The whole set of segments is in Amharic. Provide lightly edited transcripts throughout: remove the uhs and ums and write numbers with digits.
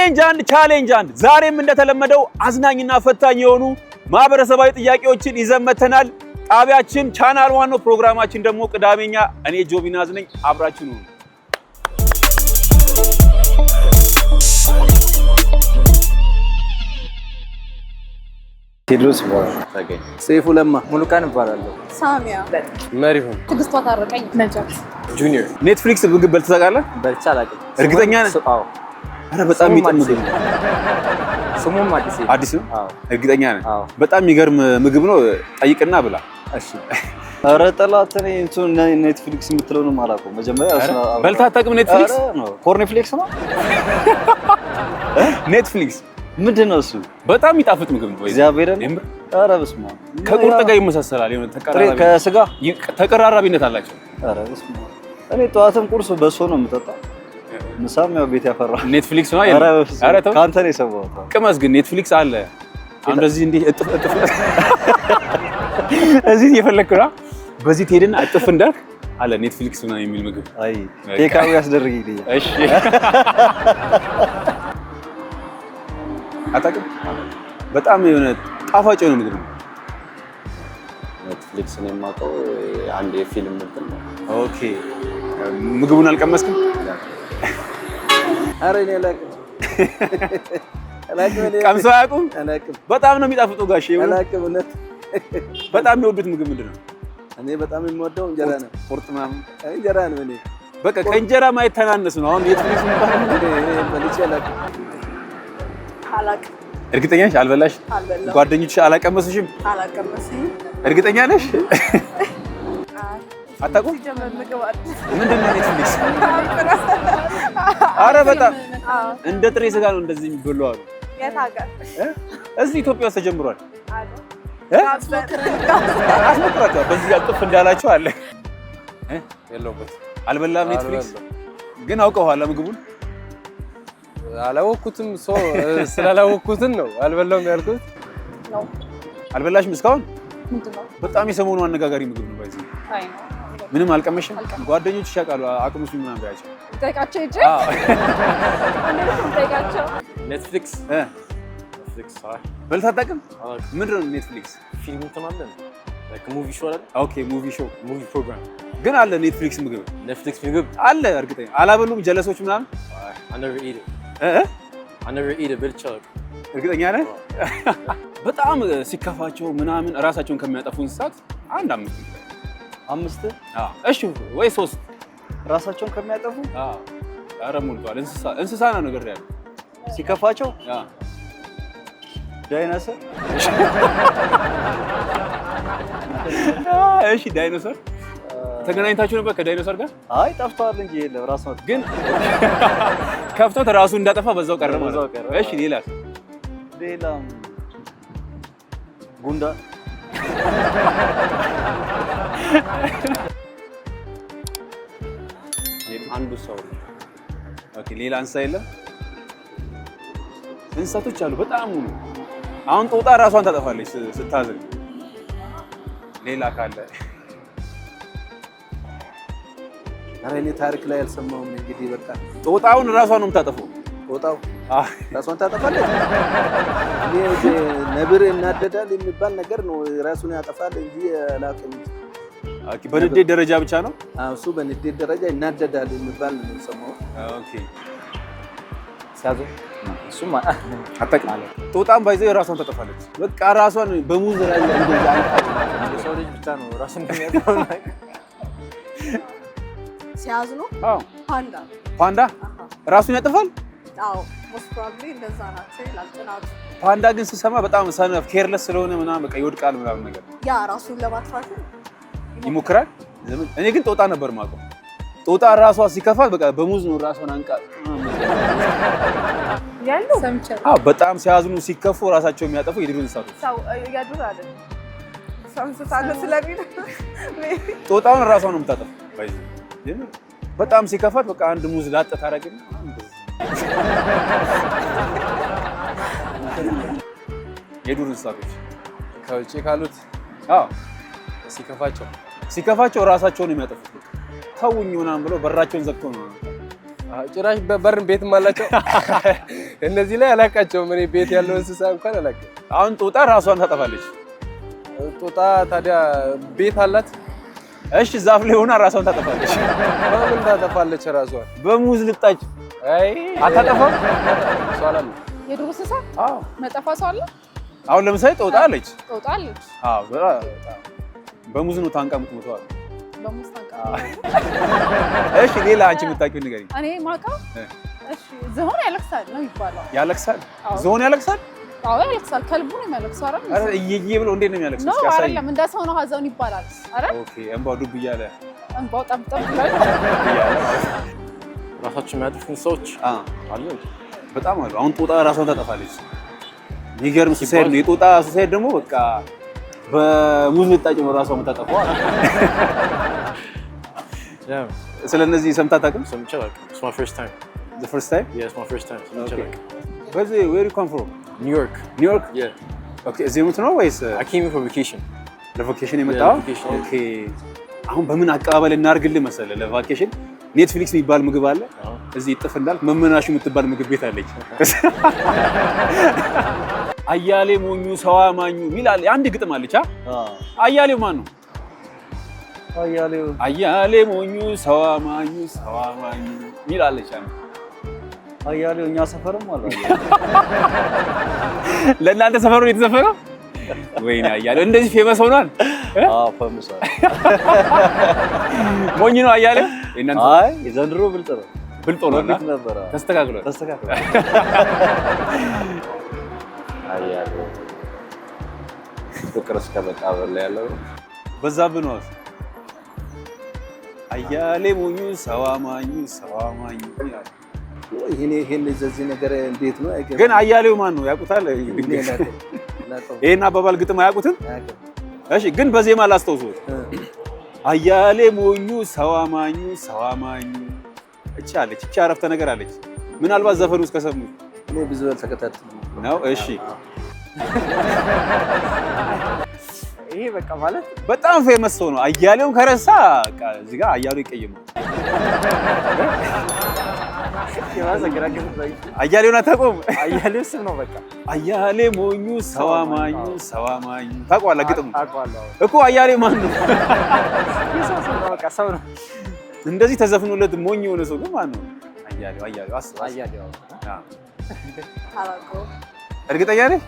ቻሌንጅ አንድ ዛሬም እንደተለመደው አዝናኝና ፈታኝ የሆኑ ማህበረሰባዊ ጥያቄዎችን ይዘን መተናል። ጣቢያችን ቻናል 1 ነው። ፕሮግራማችን ደግሞ ቅዳሜኛ እኔ ጆቢናዝ ነኝ። አብራችሁ ነው። ቴድሮስ ታገኝ ሰይፉ ለማ ሙሉቃን እባላለሁ። ሳሚያ መሪሁን ትግስቷ ታረቀኝ ነጃት ጁኒየር ኔትፍሊክስ ምግብ በልተህ ታውቃለህ? በልቼ አላውቅም። እርግጠኛ ነህ? አዎ። አረ በጣም የሚጥም ምግብ ነው። ስሙም አዲስ ነው? አዎ። እርግጠኛ ነህ? አዎ። በጣም የሚገርም ምግብ ነው። ጠይቅና ብላ። እሺ። አረ ጠላት እኔ እንትን ኔትፍሊክስ የምትለው ነው የማላውቀው። መጀመሪያ በልተህ አታውቅም? ኔትፍሊክስ ነው ኮርንፍሌክስ ነው? ኔትፍሊክስ ምንድን ነው እሱ? በጣም የሚጣፍጥ ምግብ ነው። እግዚአብሔርን ኧረ በስመ አብ ከቁርጥ ጋር ይመሳሰላል። የሆነ ከስጋ ተቀራራቢነት አላቸው። ኧረ በስመ አብ እኔ ጠዋትም ቁርስ በሶ ነው የምጠጣው። ምሳም ያው ቤት ያፈራ ኔትፍሊክስ ነው። ኧረ ተው ካንተ ነው የሰማሁት። ቅመስ ግን ኔትፍሊክስ አለ። እንደዚህ እንዲህ እጥፍ እዚህ እየፈለክ ነው። በዚህ ትሄድና እጥፍ እንዳልክ አለ ኔትፍሊክስ ነው የሚል ምግብ። አይ ቴካዊ ያስደርግልኝ። እሺ አታውቅም? በጣም የሆነ ጣፋጭ የሆነ ምግብ ነው። ኔትፍሊክስ ነው የማውቀው አንድ የፊልም እንትን ነው። ኦኬ ምግቡን አልቀመስክም? ኧረ እኔ አላውቅም። ቀምሰው አያውቁም? በጣም ነው የሚጣፍጡ ጋሼ። አላውቅም። እውነት በጣም የሚወዱት ምግብ ምንድን ነው? እኔ በጣም የምወደው እንጀራ ነው። ቁርጥ ምናምን እንጀራ ነው። እኔ በቃ ከእንጀራ ማይተናነስ ነው። አሁን ኔትፍሊክስ የሚባለው በልቼ አላውቅም። እርግጠኛ ነሽ? አልበላሽ? ጓደኞችሽ አላቀመሱሽም? አላቀመሱኝም። እርግጠኛ ነሽ? አታውቁም? ምንድን ነው ኔትፍሊክስ? ኧረ በጣም እንደ ጥሬ ስጋ ነው እንደዚህ የሚበላው አሉ። የት ሀገር? እዚህ ኢትዮጵያ ውስጥ ተጀምሯል። አስሞክራቸዋል። በዚህ ጋር ጥፍ እንዳላቸው አለ። የለውበት አልበላም። ኔትፍሊክስ ግን አውቀዋል ምግቡን? አላወኩትም። ስላላወኩትን ነው አልበላውም ያልኩት። አልበላሽም እስካሁን? ምንድነው? በጣም የሰሞኑ አነጋጋሪ ምግብ ነው። ባይዚ ምንም አልቀመሽም? ጓደኞችሽ ያውቃሉ? አቅምሱኝ ምናምን ባያቸው ጠይቃቸው እንጂ ጠይቃቸው። ኔትፍሊክስ በልተህ አታውቅም? ምንድን ነው ኔትፍሊክስ? ፊልም እንትን አለ ላይክ ሙቪ ሾው አይደል? ኦኬ ሙቪ ሾው ሙቪ ፕሮግራም ግን አለ ኔትፍሊክስ ምግብ። ኔትፍሊክስ ምግብ አለ። እርግጠኛ አላበሉም? ጀለሶች ምናምን እርግጠኛ ነህ? በጣም ሲከፋቸው ምናምን እራሳቸውን ከሚያጠፉ እንስሳት አንድ አምስት እሺ ወይ 3 ራሳቸውን ከሚያጠፉ ኧረ ሞልቷል። እንስሳ ነው ነገር ያለው ሲከፋቸው ዳይኖሰር። እሺ ዳይኖሰር ተገናኝታችሁ ነበር ከዳይኖሰር ጋር? አይ ጠፍቷል እንጂ የለም ራሱ ነው ግን ከፍቶት ራሱ እንዳጠፋ በዛው ቀረ ማለት ነው። እሺ ሌላስ? ሌላም ጉንዳ አንዱ ሰው። ኦኬ ሌላ እንስሳ የለም? እንስሳቶች አሉ በጣም ሙሉ። አሁን ጦጣ ራሷን ታጠፋለች ስታዝን። ሌላ ካለ? ኧረ እኔ ታሪክ ላይ አልሰማሁም። እንግዲህ በቃ ጦጣውን ራሷን ነው የምታጠፋው። ጦጣው ራሷን ታጠፋለች? ነብር እናደዳል የሚባል ነገር ነው። ራሱን ያጠፋል እንጂ አላውቅም። ኦኬ በንዴት ደረጃ ብቻ ነው? እሱ በንዴት ደረጃ ይናደዳል የሚባል ነው የሰማሁት። ኦኬ ሲያዙ እሱም አጠቃላይ ጦጣም ባይዘው ራሷን ታጠፋለች። በቃ ራሷን በሙዝ ላይ እንደዛ የሰው ልጅ ብቻ ነው ራሱን የሚያጠፋው። ሲያዝ ነው? አዎ ፓንዳ ራሱን ያጠፋል? አዎ ሞስት ፕሮባብሊ እንደዛ ናቸው ይላል ጥናቱ። ፓንዳ ግን ስሰማ በጣም ሰነፍ ኬርለስ ስለሆነ ምናምን በቃ ይወድቃል ምናምን ነገር ያ ራሱን ለማጥፋት ይሞክራል። እኔ ግን ጦጣ ነበር የማውቀው። ጦጣ ራሷ ሲከፋት በቃ በሙዝ ነው ራሷን አንቃ ያሉ ሰምቻለሁ። አዎ በጣም ሲያዝኑ ሲከፉ ራሳቸው የሚያጠፉ የዱር እንስሳቶች ሰው ያዱር አይደል? ሰምስታለ ስለሚል ጦጣውን ራሷን ነው የምታጠፋው። ባይዚ በጣም ሲከፋት በቃ አንድ ሙዝ ላጥ ታረግና የዱር እንስሳቶች ከውጪ ካሉት ሲከፋቸው ራሳቸውን የሚያጠፉት ተውኝ ምናምን ብለው በራቸውን ዘግተው ነው። ጭራሽ በበርን ቤትም አላቸው። እነዚህ ላይ አላውቃቸውም። እኔ ቤት ያለው እንስሳ እንኳን አላውቅም። አሁን ጦጣ ራሷን ታጠፋለች። ጦጣ ታዲያ ቤት አላት? እሺ ዛፍ ላይ ሆና ራሷን ታጠፋለች። በምን ታጠፋለች ራሷን? በሙዝ ልጣጭ። አይ አታጠፋም? ሷላም የዱር እንስሳ አዎ መጠፋ ሰው አለ። አሁን ለምሳሌ ጦጣ አለች። ጦጣ አለች። አዎ በሙዝ ነው ታንቃ የምትሞተው። በሙዝ ታንቃ። እሺ ሌላ አንቺ የምታውቂው ንገሪኝ። እኔ ማውቀው እሺ ዝሆን ያለቅሳል ነው ይባላል። ያለቅሳል? ዝሆን ያለቅሳል? አዎ ያለቅሳል። ከልቡ ነው የሚያለቅሰው አይደል? አረ እየዬ ብሎ እንዴት ነው የሚያለቅሰው? ነው አይደለም፣ እንደ ሰው ነው ሀዘን ይባላል አይደል? ኦኬ እንባው ዱብ እያለ እንባው ጠብጠብ ይላል። ራሳቸው የሚያጠፉ እንስሳዎች አሉ፣ በጣም አሉ። አሁን ጦጣ ራሷን ታጠፋለች። የሚገርም ሱሳይድ ነው። የጦጣ ሱሳይድ ደግሞ በቃ በሙዝ ልጣጭ ነው ራሷን የምታጠፋው። ስለነዚህ ሰምተህ አታውቅም? ሰምቼ አላውቅም። It's my first time. The first time? Yeah, it's my first time. Okay. Where you come from? New York. New York? Yeah. Okay, እዚህ የምትኖረው ወይስ? I came here for vacation. ለቫኬሽን የመጣው? ኦኬ። አሁን በምን አቀባበል እናርግልህ መሰለህ? ለቫኬሽን ኔትፍሊክስ የሚባል ምግብ አለ። እዚህ ይጥፍ እንዳልክ መመናሹ የምትባል ምግብ ቤት አለች። አያሌ ሞኙ ሰው አማኙ የሚል አለ። አንድ ግጥም አለች። አያሌው ማን ነው? አያሌ ሞኙ ሰው አማኙ የሚል አለች። አያሌው እኛ ሰፈርም አለ። ለእናንተ ሰፈሩ ነው የተዘፈነው? ወይኔ አያሌው እንደዚህ ፌመስ ሆኗል። ፌመስ ሆኗል። ሞኝ ነው አያሌው? አይ የዘንድሮ ብልጥ ነው። ብልጥ ሆኗል። ተስተካክሏል። አያሌው ፍቅር እስከ መቃብር ላይ ያለው በዛብህ ነው። አያሌ ሞኙ ሰው አማኙ ይላል። ይሄን እዚህ ነገር እንዴት ነው አይገርም። ግን አያሌው ማን ነው ያውቁታል? ይሄን አባባል ግጥም አያውቁትም? እሺ ግን በዜማ ላስታውሱት። አያሌ ሞኙ ሰው አማኙ እቺ አለች። እቺ አረፍተ ነገር አለች። ምናልባት ዘፈኑ ውስጥ ከሰሙ እኔ ብዙ አልተከታተልኩም ነው። እሺ ይሄ በቃ ማለት በጣም ፌመስ ሰው ነው። አያሌውን ከረሳ በቃ እዚህ ጋር አያሌው ይቀየማል። አያሌውን አታውቀውም? አያሌው ስም ነው በቃ። አያሌ ሞኙ ሰው አማኙ ታውቀዋለህ? ግጥሙ እኮ አያሌው ማን ነው? የሰው ስም ነው በቃ፣ ሰው ነው። እንደዚህ ተዘፍኖለት ሞኝ የሆነ ሰው ግን ማን ነው? አያሌው አያሌው አላውቀውም። እርግጠኛ ነህ?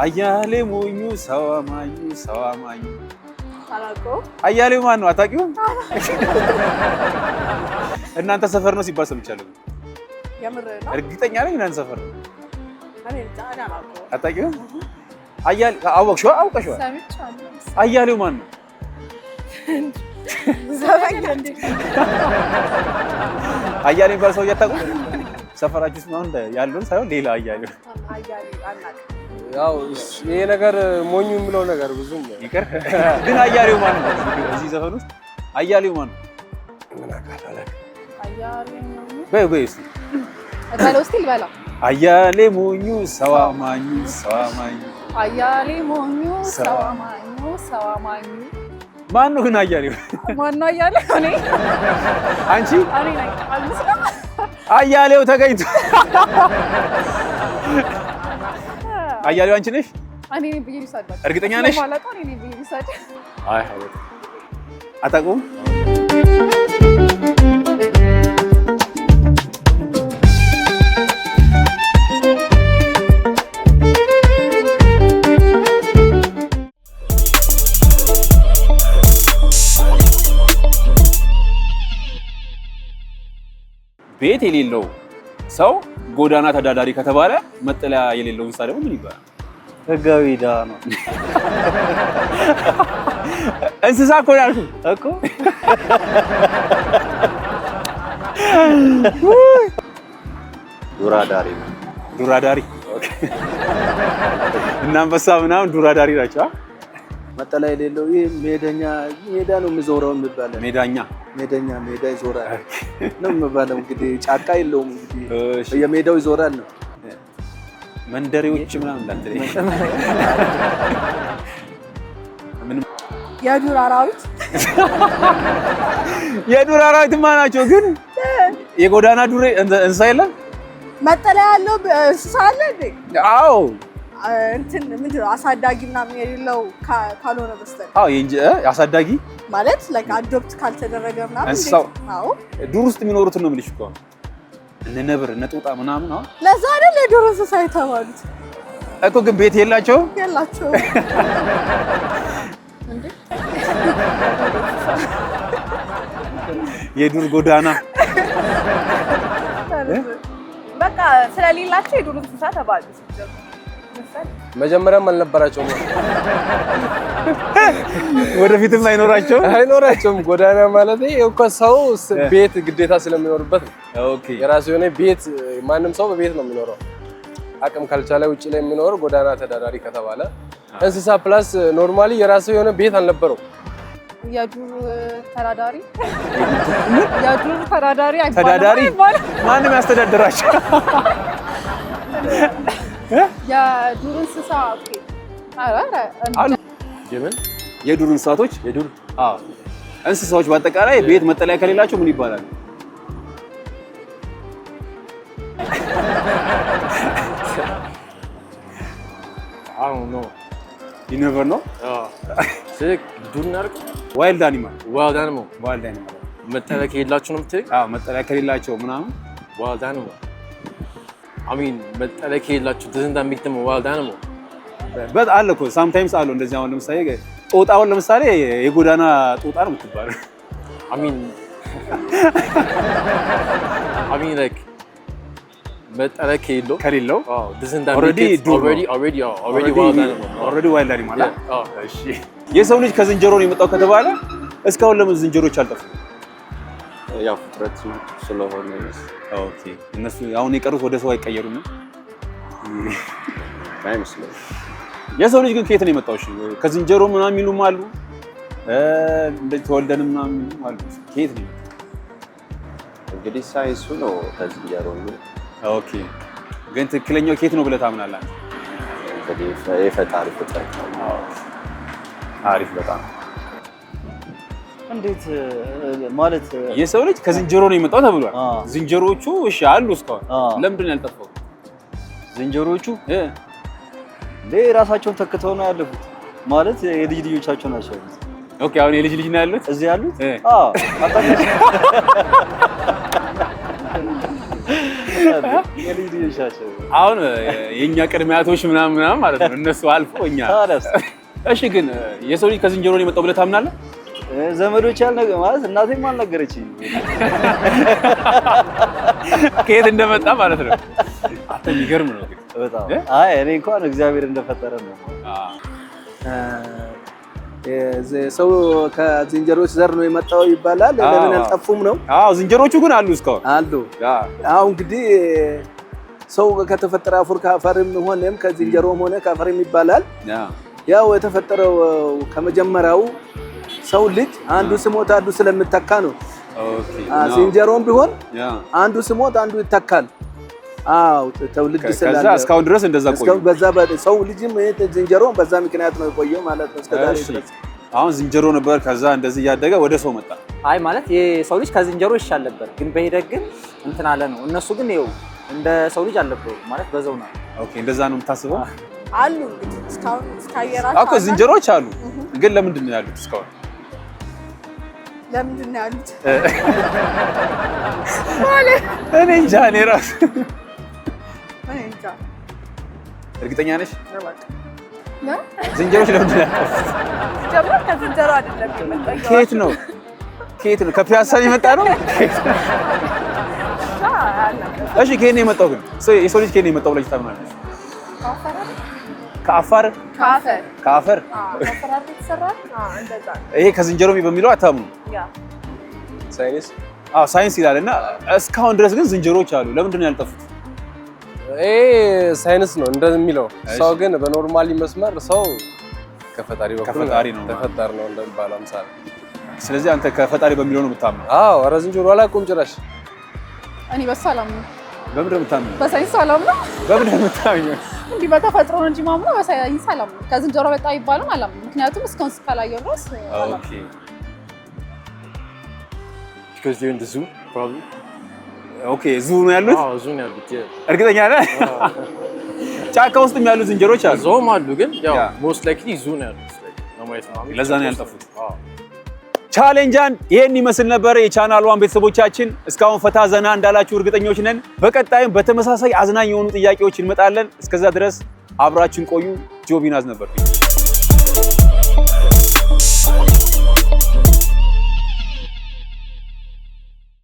አያሌ ሞኙ ሰው አማኙ አላውቀውም። አያሌው ማን ነው? አታውቂውም? እናንተ ሰፈር ነው ሲባል ሰምቻለሁ። የምር ነው? እርግጠኛ ነኝ እናንተ ሰፈር ነው። እኔ ዛሬ አላውቀውም። አታውቂውም? አወቅሽው? አውቀሽዋል? ሰምቻለሁ። አያሌው ማን ነው? ዘበኛ እንዴ? አያሌው ባል ሰው እያታውቁ ሰፈራችሁ ውስጥ ነው ያለውን ሳይሆን ሌላ አያሌው አናውቅም። ያው ይሄ ነገር ሞኙ የሚለው ነገር ብዙም ይቀር። ግን አያሌው ማን ነው? እዚህ ዘፈን ውስጥ አያሌው ማን ነው? ምን አቃታለህ? አያሌው በይ እስኪ በለው እስኪ ልበላ። አያሌ ሞኙ ሰው አማኙ አያሌ ሞኙ ሰው አማኙ ማን ነው ግን አያሌው? ማን ነው አያሌው? እኔ አንቺ? እኔ ነኝ። አልመስለም። አያሌው ተገኝቶ አያሌው አንቺ ነሽ? እኔ ነኝ ብዬሽ ልውሰድ። እርግጠኛ ነሽ? ማለት እኔ ነኝ ብዬሽ ልውሰድ። አይ አታውቁም? ቤት የሌለው ሰው ጎዳና ተዳዳሪ ከተባለ መጠለያ የሌለው እንስሳ ደግሞ ምን ይባላል? ህጋዊ ድሃ ነው እንስሳ እኮ ያልኩህ እኮ። ዱራዳሪ ነው። ዱራዳሪ። ኦኬ። እና አንበሳ ምናምን ዱራዳሪ ናቸው። መጠለያ የሌለው ይሄ ሜዳ ነው የሚዞረው የሚባለው። ሜዳ ይዞራል ነው የሚባለው። እንግዲህ ጫካ የለውም እንግዲህ በየሜዳው ይዞራል ነው። መንደሬዎች ምናምን እንዳትለኝ። የዱር አራዊት የዱር አራዊትማ ናቸው። ግን የጎዳና ዱር እንስሳ የለም። መጠለያ ያለው እንስሳ አለ እንዴ? አዎ እንትን ምንድን ነው አሳዳጊ ምናምን የሌለው ካልሆነ በስተቀር። አዎ አሳዳጊ ማለት ላይክ አዶፕት ካልተደረገ ምናምን እንስሳው አዎ ዱር ውስጥ የሚኖሩት ነው የምልሽ እኮ እነ ነብር እነ ጦጣ ምናምን። አዎ ለዛ አይደል የዱር እንስሳ የተባሉት እኮ። ግን ቤት የላቸውም እንዴ? የዱር ጎዳና በቃ ስለሌላቸው የዱር እንስሳ ተባሉ። መጀመሪያም አልነበራቸውም፣ ወደፊትም አይኖራቸውም። ጎዳና ማለት እኮ ሰው ቤት ግዴታ ስለሚኖርበት ነው። ኦኬ የራሱ የሆነ ቤት ማንም ሰው በቤት ነው የሚኖረው። አቅም ካልቻለ ውጪ ላይ የሚኖር ጎዳና ተዳዳሪ ከተባለ እንስሳ ፕላስ ኖርማሊ የራሱ የሆነ ቤት አልነበረው። የዱር ተዳዳሪ ማንም ያስተዳድራቸው የዱር እንስሳ የዱር እንስሳቶች እንስሳዎች በአጠቃላይ ቤት መጠለያ ከሌላቸው ምን ይባላል? አሁን ነው ይነቨር ነው ዱር ናርክ ዋይልድ አኒማል መጠለያ ከሌላቸው ነው የምትለኝ? አዎ መጠለያ ከሌላቸው ምናምን ዋይልድ አኒማል መጠለያ ከሌላቸው doesn't that make them a wild animal? በት አለ እኮ ሳምታይምስ አለው እንደዚህ። አሁን ለምሳሌ ጦጣውን ለምሳሌ የጎዳና ጦጣ ነው የምትባለው። like መጠለያ ከሌለው doesn't that make it already wild animal? እሺ የሰው ልጅ ከዝንጀሮ ነው የመጣው ከተባለ እስካሁን ለምን ዝንጀሮች አልጠፉም? ያው ፍጥረት ስለሆነ ኦኬ እነሱ አሁን የቀሩት ወደ ሰው አይቀየሩም አይመስልም። የሰው ልጅ ግን ከየት ነው የመጣው? እሺ ከዝንጀሮ ምናምን የሚሉም አሉ እንደዚህ ተወልደን ምናምን የሚሉም አሉ። ከየት ነው እንግዲህ ሳይንሱ ነው ከዝንጀሮ ነው። ኦኬ ግን ትክክለኛው ከየት ነው ብለህ ታምናለህ? እንግዲህ የፈጣሪ ፍጥረት ነው። አሪፍ በጣም እንዴት ማለት የሰው ልጅ ከዝንጀሮ ነው የመጣው ተብሏል። ዝንጀሮቹ እሺ አሉ እስካሁን ለምንድን ነው ያልጠፋው? ዝንጀሮቹ ራሳቸውን ተክተው ነው ያለፉት። ማለት የልጅ ልጆቻቸው ናቸው። ኦኬ አሁን የልጅ ልጅ ነው ያሉት እዚህ ያሉት። የልጅ ልጆቻቸው አሁን የኛ ቅድሚያቶች ምናምን ማለት ነው እነሱ አልፎ እኛ። እሺ ግን የሰው ልጅ ከዝንጀሮ ነው የመጣው ብለህ ታምናለህ? ዘመዶች ማለት እናቴም አልነገረችኝም ከየት እንደመጣ ማለት ነው። አንተ የሚገርም ነው በጣም። አይ እኔ እንኳን እግዚአብሔር እንደፈጠረ ነው። ሰው ከዝንጀሮች ዘር ነው የመጣው ይባላል። ለምን አልጠፉም ነው? አዎ ዝንጀሮቹ ግን አሉ እስካሁን አሉ። አዎ እንግዲህ ሰው ከተፈጠረ አፈር ከአፈርም ሆነም ከዝንጀሮም ሆነ ከአፈርም ይባላል። ያው የተፈጠረው ከመጀመሪያው ሰው ልጅ አንዱ ስሞት አንዱ ስለምተካ ነው። ዝንጀሮም ቢሆን አንዱ ስሞት አንዱ ይተካል። አዎ ተውልድ ስላለ ከዛ እስካሁን ድረስ እንደዛ ቆየ። እስካሁን በዛ ሰው ልጅም ዝንጀሮም በዛ ምክንያት ነው የቆየው ማለት ነው። እስከዛሬ ድረስ አሁን ዝንጀሮ ነበር፣ ከዛ እንደዚህ እያደገ ወደ ሰው መጣ። አይ ማለት የሰው ልጅ ከዝንጀሮ ይሻል ነበር፣ ግን በሂደት ግን እንትን አለ ነው። እነሱ ግን ይኸው እንደ ሰው ልጅ አልነበሩ ማለት በዛው ነው። ኦኬ እንደዛ ነው የምታስበው? አሉ እንግዲህ እስካሁን እስካየራቸው እኮ ዝንጀሮች አሉ፣ ግን ለምንድን ነው ያሉት እስካሁን? ለምንድን ነው ያሉት? እኔ እንጃ። እኔ እራሱ እርግጠኛ ነሽ? ዝንጀሮች ለምንድን ነው ያሉት? ጀምሮ ከዝንጀሮ አይደለም የመጣው። ከየት ነው? ከፒያሳ የመጣ ነው? እሺ ከየት ነው የመጣው ግን? የሰው ልጅ ከየት ነው የመጣው ብለሽ ታምናለሽ? ከአፋር ከአፈር ይሄ ከዝንጀሮ በሚለው አታምኑ? ሳይንስ ሳይንስ ይላል። እና እስካሁን ድረስ ግን ዝንጀሮዎች አሉ። ለምንድን ነው ያልጠፉት? ሳይንስ ነው እንደሚለው። ሰው ግን በኖርማሊ መስመር ሰው ከፈጣሪ በኩል ተፈጠር ነው እንደሚባለው ምሳሌ። ስለዚህ አንተ ከፈጣሪ በሚለው ነው የምታምነው? አዎ። ኧረ ዝንጀሮ አላውቅም ጭራሽ። እኔ በሱ አላምንም። በምንድን ነው የምታምነው? በሳይንስ አላምንም። በምንድን ነው የምታምነው? እንዲህ በተፈጥሮ ነው እንጂ ማምነው በሳይንስ አላምንም። ከዝንጀሮ በጣም ይባልም አላምንም። ምክንያቱም እስካሁን እስካላየሁ ድረስ ኦኬ because they're in the zoo probably ኦኬ ዙ ነው ያሉት? አዎ ዙ ነው ያሉት። እርግጠኛ ነህ? ጫካ ውስጥም ያሉ ዝንጀሮች አሉ። ዞም አሉ ግን ያው ሞስት ላይክሊ ዙ ነው ያሉት። ለዛ ነው ያልጠፉት። ቻሌንጅ አንድ ይሄን ይመስል ነበር። የቻናል ዋን ቤተሰቦቻችን እስካሁን ፈታ ዘና እንዳላችሁ እርግጠኞች ነን። በቀጣይም በተመሳሳይ አዝናኝ የሆኑ ጥያቄዎች እንመጣለን። እስከዛ ድረስ አብራችን ቆዩ። ጆቢናዝ ነበር።